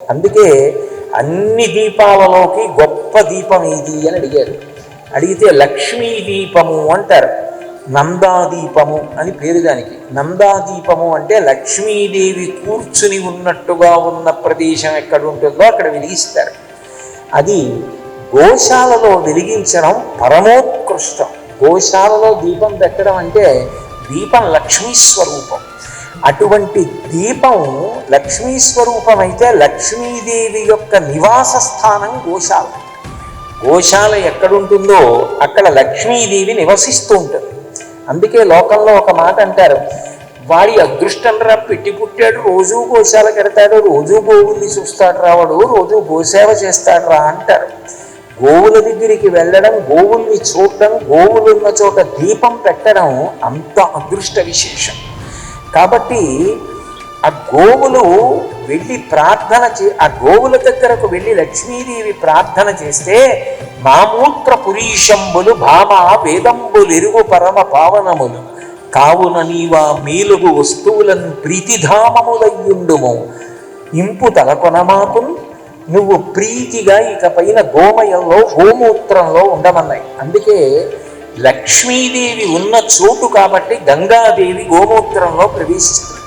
అందుకే అన్ని దీపాలలోకి గొప్ప దీపం ఏది అని అడిగారు. అడిగితే లక్ష్మీ దీపము అంటారు. నందాదీపము అని పేరు దానికి. నందాదీపము అంటే లక్ష్మీదేవి కూర్చుని ఉన్నట్టుగా ఉన్న ప్రదేశం ఎక్కడ ఉంటుందో అక్కడ వెలిగిస్తారు. అది గోశాలలో వెలిగించడం పరమోత్కృష్టం. గోశాలలో దీపం పెట్టడం అంటే దీపం లక్ష్మీ స్వరూపం. అటువంటి దీపం లక్ష్మీ స్వరూపం అయితే లక్ష్మీదేవి యొక్క నివాస స్థానం గోశాల. గోశాల ఎక్కడుంటుందో అక్కడ లక్ష్మీదేవి నివసిస్తూ ఉంటుంది. అందుకే లోకంలో ఒక మాట అంటారు, వాడి అదృష్టంరా పెట్టి పుట్టాడు, రోజూ గోశాల కడతాడు, రోజూ గోవుల్ని చూస్తాడు రావాడు, రోజూ గోసేవ చేస్తాడు రా అంటారు. గోవుల దగ్గరికి వెళ్ళడం, గోవుల్ని చూడడం, గోవులున్న చోట దీపం పెట్టడం అంత అదృష్ట విశేషం. కాబట్టి ఆ గోవులు వెళ్ళి ప్రార్థన ఆ గోవుల దగ్గరకు వెళ్ళి లక్ష్మీదేవి ప్రార్థన చేస్తే మామూత్ర పురీషంబులు భామ వేదంబులెరుగు పరమ పావనములు కావున నీవా మేలుగు వస్తువులను ప్రీతిధామములయ్యుండుము ఇంపు తలకొనమాకు నువ్వు ప్రీతిగా ఇక పైన గోమయంలో గోమూత్రంలో ఉండమన్నాయి. అందుకే లక్ష్మీదేవి ఉన్న చోటు కాబట్టి గంగాదేవి గోమూత్రంలో ప్రవేశిస్తుంది.